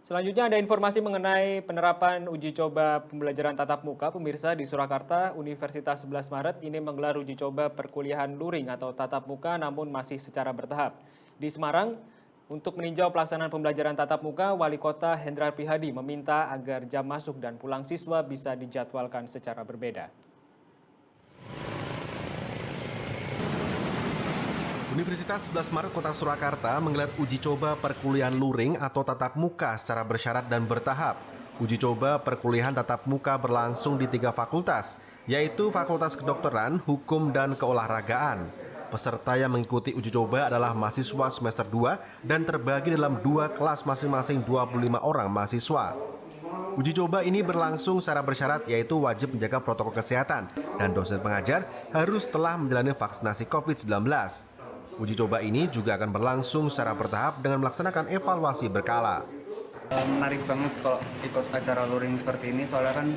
Selanjutnya ada informasi mengenai penerapan uji coba pembelajaran tatap muka. Pemirsa, di Surakarta, Universitas 11 Maret ini menggelar uji coba perkuliahan luring atau tatap muka namun masih secara bertahap. Di Semarang, untuk meninjau pelaksanaan pembelajaran tatap muka, Wali Kota Hendrar Prihadi meminta agar jam masuk dan pulang siswa bisa dijadwalkan secara berbeda. Universitas 11 Maret Kota Surakarta menggelar uji coba perkuliahan luring atau tatap muka secara bersyarat dan bertahap. Uji coba perkuliahan tatap muka berlangsung di 3 fakultas, yaitu Fakultas Kedokteran, Hukum, dan Keolahragaan. Peserta yang mengikuti uji coba adalah mahasiswa semester 2 dan terbagi dalam 2 kelas masing-masing 25 orang mahasiswa. Uji coba ini berlangsung secara bersyarat, yaitu wajib menjaga protokol kesehatan dan dosen pengajar harus telah menjalani vaksinasi COVID-19. Uji coba ini juga akan berlangsung secara bertahap dengan melaksanakan evaluasi berkala. Menarik banget kalau ikut acara luring seperti ini, soalnya kan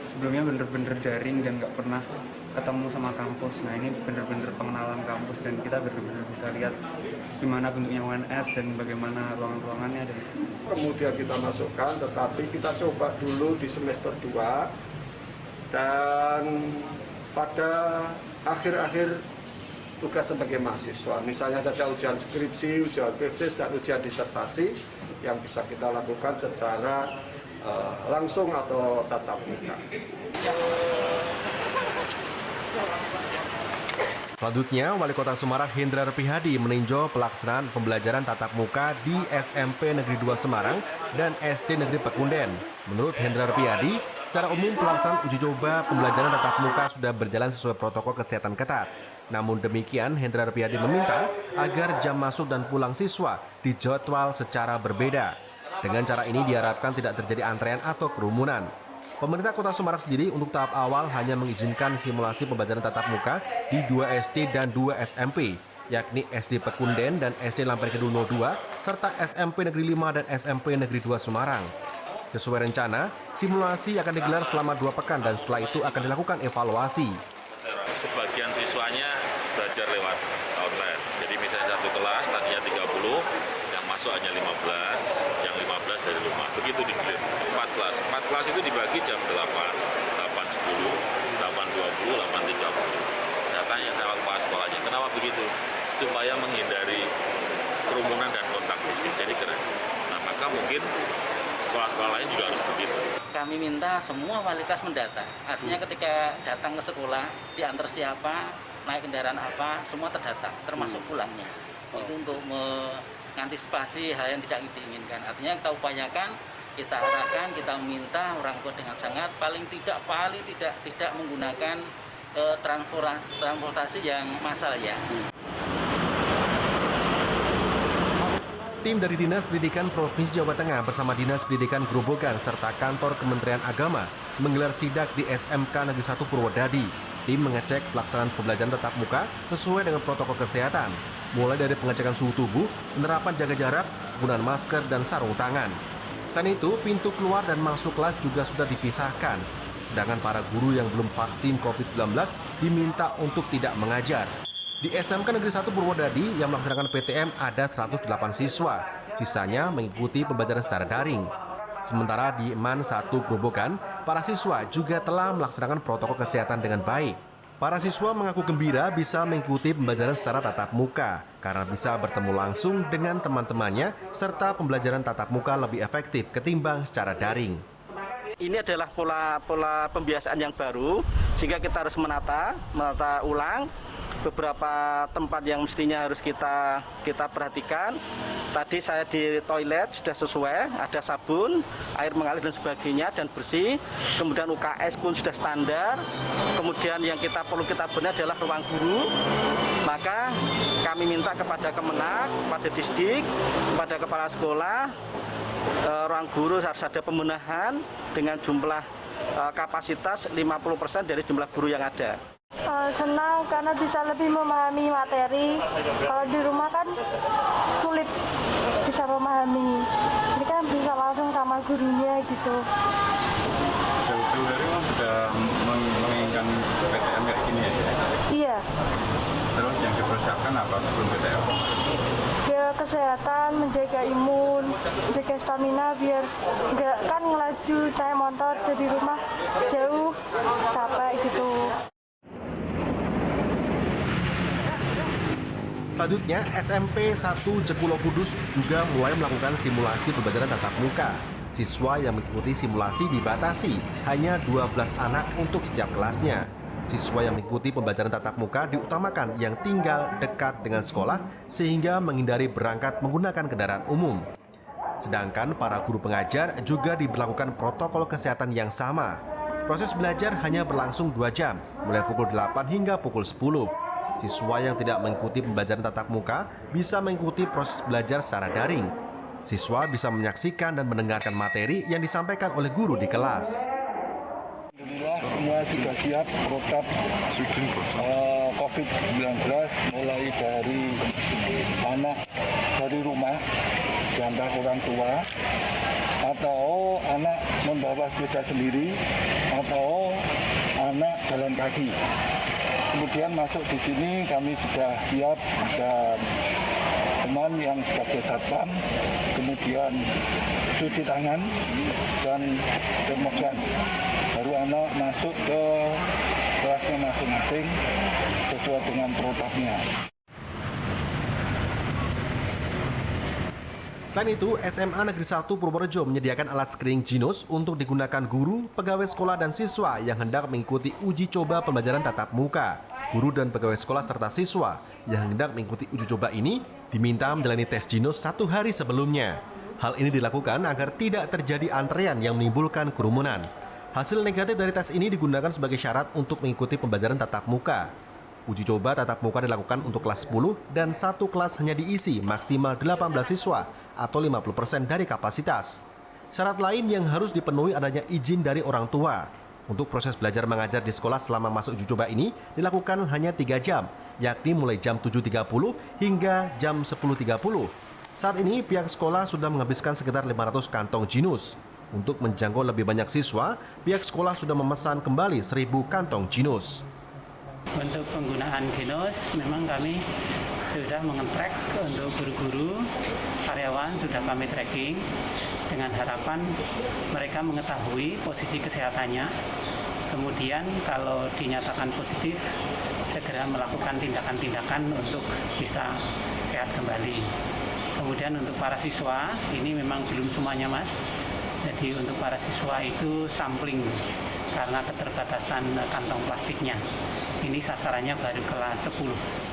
sebelumnya bener-bener daring dan nggak pernah ketemu sama kampus. Nah ini bener-bener pengenalan kampus dan kita bener-bener bisa lihat gimana bentuknya UNS dan bagaimana ruangan-ruangannya. Kemudian kita masukkan, tetapi kita coba dulu di semester 2 dan pada akhir-akhir tugas sebagai mahasiswa, misalnya saja ujian skripsi, ujian tesis, dan ujian disertasi yang bisa kita lakukan secara langsung atau tatap muka. Selanjutnya, Wali Kota Semarang Hendrar Prihadi meninjau pelaksanaan pembelajaran tatap muka di SMP Negeri 2 Semarang dan SD Negeri Pekunden. Menurut Hendrar Prihadi, secara umum pelaksanaan uji coba pembelajaran tatap muka sudah berjalan sesuai protokol kesehatan ketat. Namun demikian, Hendrar Prihadi meminta agar jam masuk dan pulang siswa dijadwal secara berbeda. Dengan cara ini diharapkan tidak terjadi antrean atau kerumunan. Pemerintah Kota Semarang sendiri untuk tahap awal hanya mengizinkan simulasi pembelajaran tatap muka di 2 SD dan 2 SMP, yakni SD Pekunden dan SD Lamperkedul 02, serta SMP Negeri 5 dan SMP Negeri 2 Semarang. Sesuai rencana, simulasi akan digelar selama 2 pekan dan setelah itu akan dilakukan evaluasi. Sebagian siswanya belajar lewat online. Jadi misalnya satu kelas tadinya 30, yang masuk hanya 15, yang 15 dari rumah. Begitu dikirim. 4 kelas. 4 kelas itu dibagi jam 8, 8.10, 8.20, 8.30. Saya tanya sama kepala sekolahnya, kenapa begitu? Supaya menghindari kerumunan dan kontak fisik. Jadi keren. Nah, maka mungkin sekolah-sekolah lain juga harus begitu. Kami minta semua wali kelas mendata. Artinya ketika datang ke sekolah, diantar siapa, naik kendaraan apa, semua terdata, termasuk pulangnya. Itu untuk mengantisipasi hal yang tidak kita inginkan. Artinya kita upayakan, kita arahkan, kita minta orang tua dengan sangat paling tidak menggunakan transportasi yang massal ya. Tim dari Dinas Pendidikan Provinsi Jawa Tengah bersama Dinas Pendidikan Grobogan serta Kantor Kementerian Agama menggelar sidak di SMK Negeri 1 Purwodadi. Tim mengecek pelaksanaan pembelajaran tatap muka sesuai dengan protokol kesehatan, mulai dari pengecekan suhu tubuh, penerapan jaga jarak, penggunaan masker, dan sarung tangan. Selain itu, pintu keluar dan masuk kelas juga sudah dipisahkan. Sedangkan para guru yang belum vaksin COVID-19 diminta untuk tidak mengajar. Di SMK Negeri 1 Purwodadi yang melaksanakan PTM ada 108 siswa, sisanya mengikuti pembelajaran secara daring. Sementara di MAN 1 Grobogan, para siswa juga telah melaksanakan protokol kesehatan dengan baik. Para siswa mengaku gembira bisa mengikuti pembelajaran secara tatap muka karena bisa bertemu langsung dengan teman-temannya serta pembelajaran tatap muka lebih efektif ketimbang secara daring. Ini adalah pola pembiasaan yang baru sehingga kita harus menata ulang beberapa tempat yang mestinya harus kita perhatikan. Tadi saya di toilet sudah sesuai, ada sabun, air mengalir dan sebagainya dan bersih. Kemudian UKS pun sudah standar. Kemudian yang perlu kita benahi adalah ruang guru. Maka kami minta kepada Kemenak, kepada Disdik, kepada kepala sekolah, ruang guru harus ada pembenahan dengan jumlah kapasitas 50% dari jumlah guru yang ada. Senang karena bisa lebih memahami materi. Kalau di rumah kan sulit bisa memahami. Ini kan bisa langsung sama gurunya gitu. Jauh-jauh dari Mas sudah menginginkan PTM kayak gini ya? Iya. Terus yang dipersiapkan apa sebelum PTM? Ya kesehatan, menjaga imun, menjaga stamina biar nggak kan ngelaju naik motor dari rumah jauh capek gitu. Selanjutnya, SMP 1 Jekulo Kudus juga mulai melakukan simulasi pembelajaran tatap muka. Siswa yang mengikuti simulasi dibatasi hanya 12 anak untuk setiap kelasnya. Siswa yang mengikuti pembelajaran tatap muka diutamakan yang tinggal dekat dengan sekolah sehingga menghindari berangkat menggunakan kendaraan umum. Sedangkan para guru pengajar juga diberlakukan protokol kesehatan yang sama. Proses belajar hanya berlangsung 2 jam, mulai pukul 8 hingga pukul 10. Siswa yang tidak mengikuti pembelajaran tatap muka bisa mengikuti proses belajar secara daring. Siswa bisa menyaksikan dan mendengarkan materi yang disampaikan oleh guru di kelas. Alhamdulillah semua sudah siap protap COVID-19 mulai dari anak dari rumah diantar orang tua atau anak membawa sepeda sendiri atau anak jalan kaki. Kemudian masuk di sini kami sudah siap dan teman yang sebagai satpam, kemudian cuci tangan dan termogan. Baru anak masuk ke kelasnya masing-masing sesuai dengan protapnya. Selain itu, SMA Negeri 1 Purworejo menyediakan alat screening Jinos untuk digunakan guru, pegawai sekolah, dan siswa yang hendak mengikuti uji coba pembelajaran tatap muka. Guru dan pegawai sekolah serta siswa yang hendak mengikuti uji coba ini diminta menjalani tes Jinos 1 hari sebelumnya. Hal ini dilakukan agar tidak terjadi antrean yang menimbulkan kerumunan. Hasil negatif dari tes ini digunakan sebagai syarat untuk mengikuti pembelajaran tatap muka. Uji coba tatap muka dilakukan untuk kelas 10 dan satu kelas hanya diisi maksimal 18 siswa atau 50% dari kapasitas. Syarat lain yang harus dipenuhi adanya izin dari orang tua. Untuk proses belajar mengajar di sekolah selama masa uji coba ini dilakukan hanya 3 jam, yakni mulai jam 7.30 hingga jam 10.30. Saat ini pihak sekolah sudah menghabiskan sekitar 500 kantong Jinos. Untuk menjangkau lebih banyak siswa, pihak sekolah sudah memesan kembali 1.000 kantong Jinos. Untuk penggunaan Jinos, memang kami sudah mengetrack untuk guru-guru, karyawan sudah kami tracking dengan harapan mereka mengetahui posisi kesehatannya. Kemudian kalau dinyatakan positif, segera melakukan tindakan-tindakan untuk bisa sehat kembali. Kemudian untuk para siswa, ini memang belum semuanya Mas. Jadi untuk para siswa itu sampling karena keterbatasan kantong plastiknya. Ini sasarannya baru kelas 10.